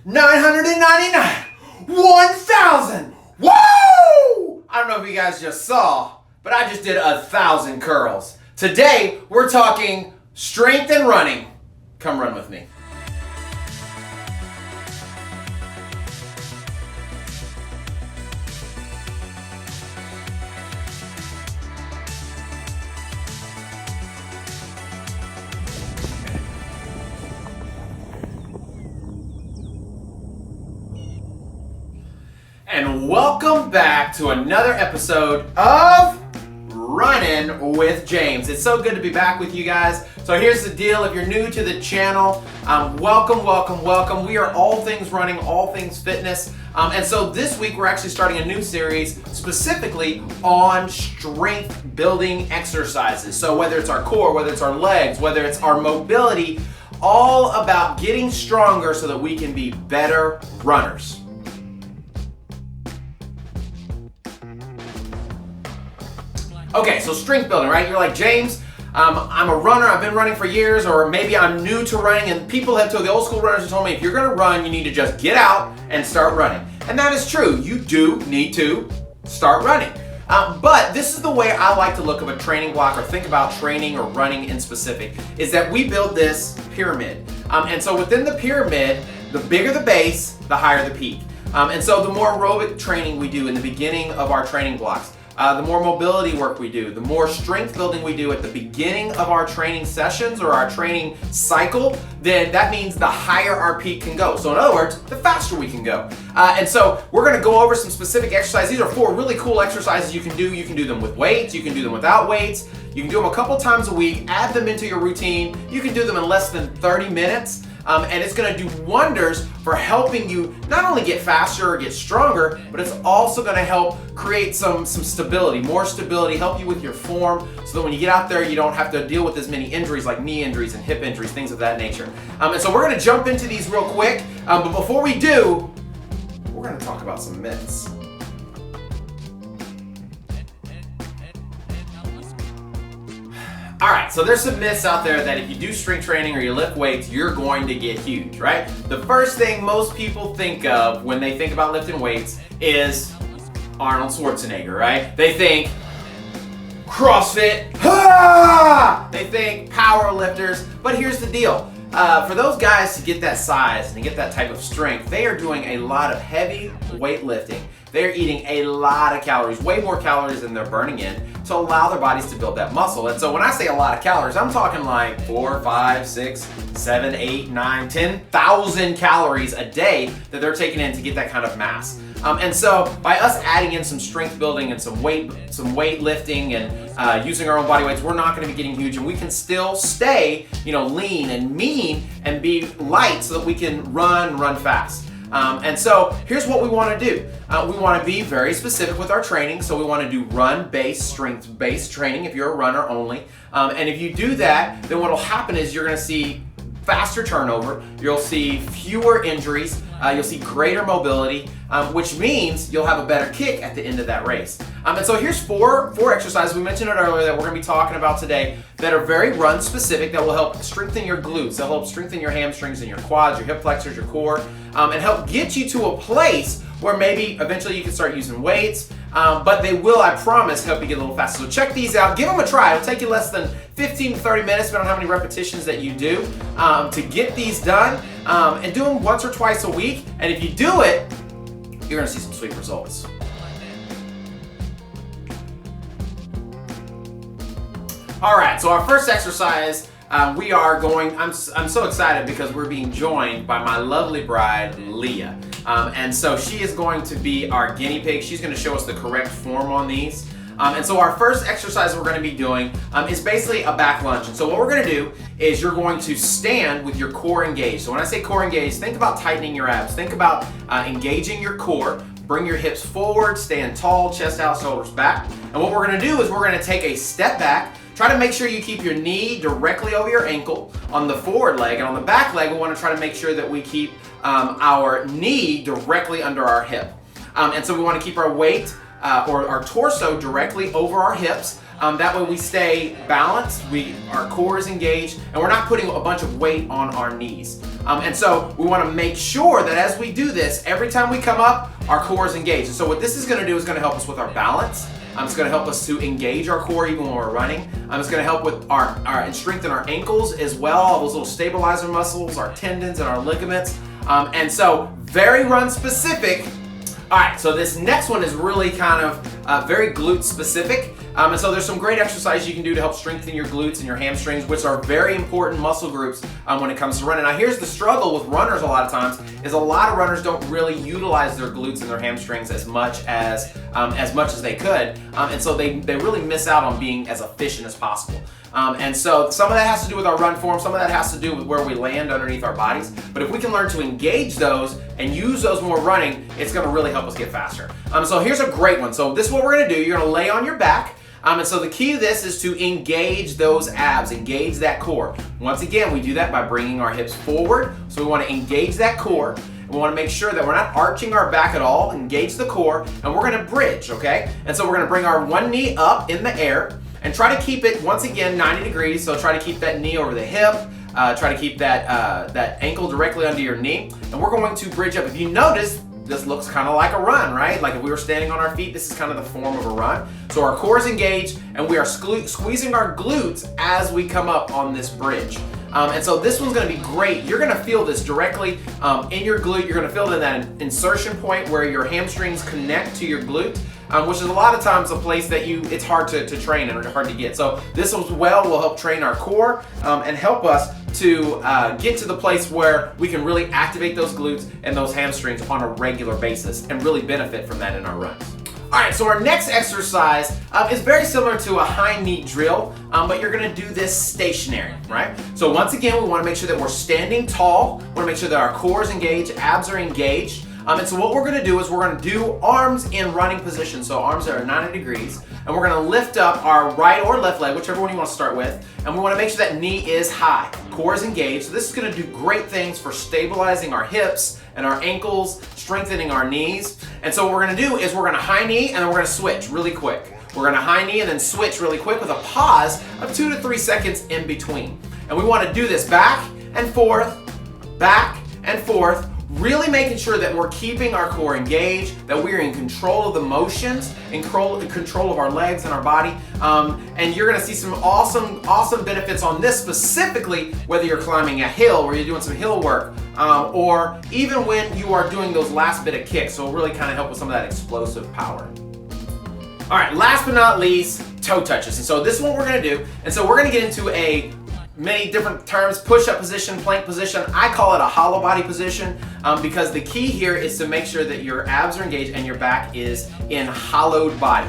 999, 1,000. Woo! I don't know if you guys just saw, but I just did 1,000 curls. Today, we're talking strength and running. Come run with me. And welcome back to another episode of Running with James. It's so good to be back with you guys. So here's the deal. If you're new to the channel, welcome. We are all things running, all things fitness. And so this week we're actually starting a new series specifically on strength building exercises. So whether it's our core, whether it's our legs, whether it's our mobility, all about getting stronger so that we can be better runners. Okay, so strength building, right? You're like, James, I'm a runner, I've been running for years, or maybe I'm new to running, and people have told, the old school runners have told me, if you're gonna run, you need to just get out and start running. And that is true, you do need to start running. But this is the way I like to look at a training block or think about training or running in specific, is that we build this pyramid. And so within the pyramid, the bigger the base, the higher the peak. And so the more aerobic training we do in the beginning of our training blocks, the more mobility work we do, the more strength building we do at the beginning of our training sessions or our training cycle, then that means the higher our peak can go. So in other words, the faster we can go. And so we're gonna go over some specific exercises. These are 4 really cool exercises you can do. You can do them with weights, you can do them without weights, you can do them a couple times a week, add them into your routine. You can do them in less than 30 minutes. And it's gonna do wonders for helping you not only get faster or get stronger, but it's also gonna help create some stability, more stability, help you with your form, so that when you get out there, you don't have to deal with as many injuries like knee injuries and hip injuries, things of that nature. And so we're gonna jump into these real quick, but before we do, we're gonna talk about some myths. All right, so there's some myths out there that if you do strength training or you lift weights, you're going to get huge, right? The first thing most people think of when they think about lifting weights is Arnold Schwarzenegger, right? They think CrossFit, they think power lifters, but here's the deal. For those guys to get that size and to get that type of strength, they are doing a lot of heavy weightlifting. They're eating a lot of calories, way more calories than they're burning in to allow their bodies to build that muscle. And so when I say a lot of calories, I'm talking like 4, 5, 6, 7, 8, 9, 10,000 calories a day that they're taking in to get that kind of mass. And so by us adding in some strength building and some weight lifting and using our own body weights, we're not going to be getting huge, and we can still stay, lean and mean and be light so that we can run fast. And so here's what we want to do. We want to be very specific with our training. So we want to do run-based, strength-based training if you're a runner only. And if you do that, then what will happen is you're going to see faster turnover, you'll see fewer injuries, you'll see greater mobility, which means you'll have a better kick at the end of that race. And so here's four exercises, we mentioned it earlier, that we're going to be talking about today that are very run specific, that will help strengthen your glutes, they'll help strengthen your hamstrings and your quads, your hip flexors, your core, and help get you to a place where maybe eventually you can start using weights, but they will, I promise, help you get a little faster. So check these out, give them a try. It'll take you less than 15 to 30 minutes, depending on how many repetitions that you do, to get these done, and do them once or twice a week. And if you do it, you're gonna see some sweet results. All right, so our first exercise, we are going, I'm so excited because we're being joined by my lovely bride, Leah. And so she is going to be our guinea pig. She's going to show us the correct form on these. And so our first exercise we're going to be doing is basically a back lunge. And so what we're going to do is you're going to stand with your core engaged. So when I say core engaged, think about tightening your abs. Think about engaging your core. Bring your hips forward, stand tall, chest out, shoulders back. And what we're going to do is we're going to take a step back. Try to make sure you keep your knee directly over your ankle on the forward leg, and on the back leg, we want to try to make sure that we keep our knee directly under our hip. And so we want to keep our weight or our torso directly over our hips. That way we stay balanced, our core is engaged, and we're not putting a bunch of weight on our knees. And so we want to make sure that as we do this, every time we come up, our core is engaged. And so what this is going to do is going to help us with our balance. It's going to help us to engage our core even when we're running. It's going to help with and strengthen our ankles as well, all those little stabilizer muscles, our tendons and our ligaments. And so very run specific. All right, so this next one is really kind of very glute specific. And so there's some great exercises you can do to help strengthen your glutes and your hamstrings, which are very important muscle groups when it comes to running. Now here's the struggle with runners a lot of times, is a lot of runners don't really utilize their glutes and their hamstrings as much as they could. And so they really miss out on being as efficient as possible. And so some of that has to do with our run form, some of that has to do with where we land underneath our bodies. But if we can learn to engage those and use those when we're running, it's gonna really help us get faster. So here's a great one. So this is what we're gonna do. You're gonna lay on your back. And so the key to this is to engage those abs, engage that core. Once again, we do that by bringing our hips forward. So we wanna engage that core. We want to make sure that we're not arching our back at all, engage the core, and we're gonna bridge, okay? And so we're gonna bring our one knee up in the air and try to keep it, once again, 90 degrees. So try to keep that knee over the hip, try to keep that ankle directly under your knee, and we're going to bridge up. If you notice, this looks kind of like a run, right? Like if we were standing on our feet, this is kind of the form of a run. So our core is engaged, and we are squeezing our glutes as we come up on this bridge. And so this one's gonna be great. You're gonna feel this directly in your glute. You're gonna feel it in that insertion point where your hamstrings connect to your glute, which is a lot of times a place that it's hard to train and hard to get. So this as well will help train our core and help us to get to the place where we can really activate those glutes and those hamstrings on a regular basis and really benefit from that in our runs. All right, so our next exercise is very similar to a high knee drill, but you're gonna do this stationary, right? So once again, we wanna make sure that we're standing tall. We wanna make sure that our core is engaged, abs are engaged. And so what we're gonna do is we're gonna do arms in running position. So arms are 90 degrees, and we're gonna lift up our right or left leg, whichever one you wanna start with, and we wanna make sure that knee is high, core is engaged. So this is gonna do great things for stabilizing our hips and our ankles, strengthening our knees. And so what we're gonna do is we're gonna high knee and then we're gonna switch really quick. We're gonna high knee and then switch really quick with a pause of 2 to 3 seconds in between. And we wanna do this back and forth, really making sure that we're keeping our core engaged, that we're in control of the motions, in control of our legs and our body. And you're gonna see some awesome benefits on this, specifically whether you're climbing a hill, where you're doing some hill work, or even when you are doing those last bit of kicks. So it'll really kind of help with some of that explosive power. All right, last but not least, toe touches. And so this is what we're gonna do. And so we're gonna get into many different terms, push-up position, plank position. I call it a hollow body position because the key here is to make sure that your abs are engaged and your back is in hollowed body.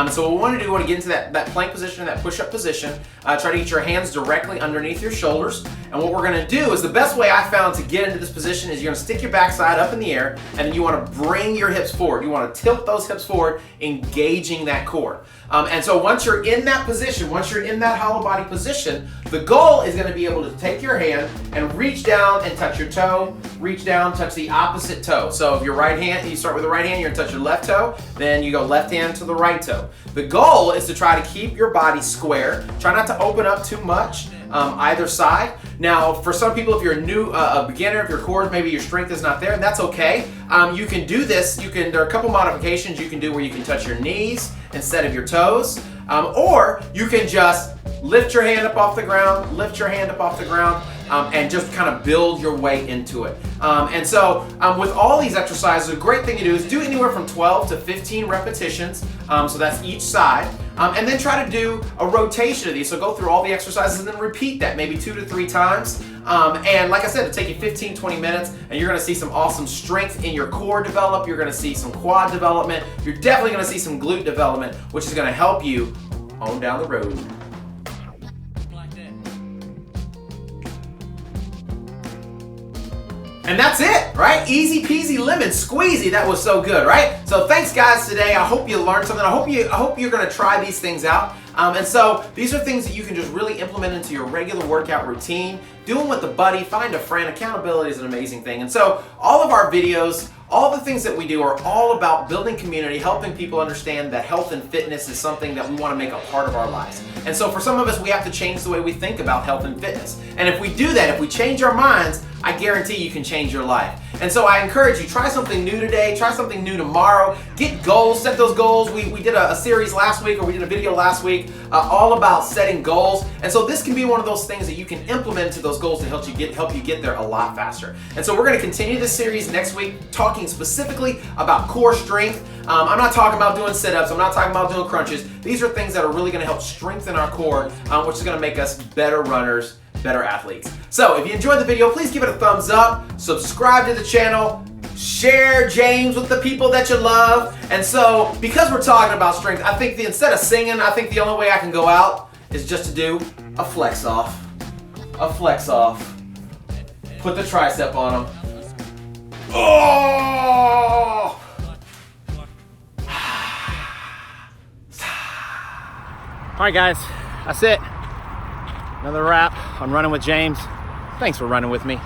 So what we want to do, we want to get into that plank position, that push-up position. Try to get your hands directly underneath your shoulders. And what we're going to do is, the best way I found to get into this position is you're going to stick your backside up in the air, and then you want to bring your hips forward. You want to tilt those hips forward, engaging that core. And so once you're in that position, once you're in that hollow body position, the goal is going to be able to take your hand and reach down and touch your toe, reach down, touch the opposite toe. So if your right hand, you start with the right hand, you're going to touch your left toe, then you go left hand to the right toe. The goal is to try to keep your body square. Try not to open up too much either side. Now, for some people, if you're a beginner, if your core, maybe your strength is not there, that's okay. You can do this. There are a couple modifications you can do where you can touch your knees instead of your toes, or you can just lift your hand up off the ground, and just kind of build your way into it. And so with all these exercises, a great thing to do is do anywhere from 12 to 15 repetitions. So that's each side. And then try to do a rotation of these. So go through all the exercises and then repeat that maybe 2 to 3 times. And like I said, it'll take you 15, 20 minutes, and you're gonna see some awesome strength in your core develop. You're gonna see some quad development. You're definitely gonna see some glute development, which is gonna help you on down the road. And that's it, right? Easy peasy lemon squeezy. That was so good, right? So thanks guys today. I hope you learned something. I hope you're gonna try these things out. And so these are things that you can just really implement into your regular workout routine. Do them with a buddy, find a friend. Accountability is an amazing thing. And so all of our videos, all the things that we do are all about building community, helping people understand that health and fitness is something that we want to make a part of our lives. And so for some of us, we have to change the way we think about health and fitness. And if we do that, if we change our minds, I guarantee you can change your life. And so I encourage you, try something new today, try something new tomorrow, get goals, set those goals. We did a series last week, or we did a video last week, all about setting goals. And so this can be one of those things that you can implement into those goals to help you get there a lot faster. And so we're gonna continue this series next week, talking specifically about core strength. I'm not talking about doing sit-ups, I'm not talking about doing crunches. These are things that are really gonna help strengthen our core, which is gonna make us better runners, better athletes. So if you enjoyed the video, please give it a thumbs up, subscribe to the channel, share James with the people that you love. And so because we're talking about strength, I think instead of singing, I think the only way I can go out is just to do a flex off. A flex off. Put the tricep on them. Oh! All right, guys, that's it. Another wrap on Running with James. Thanks for running with me.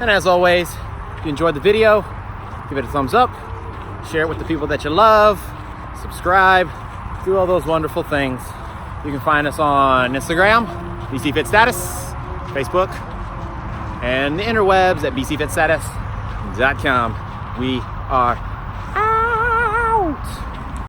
And as always, if you enjoyed the video, give it a thumbs up, share it with the people that you love, subscribe, do all those wonderful things. You can find us on Instagram, BC Fit Status, Facebook, and the interwebs at bcfitstatus.com. We are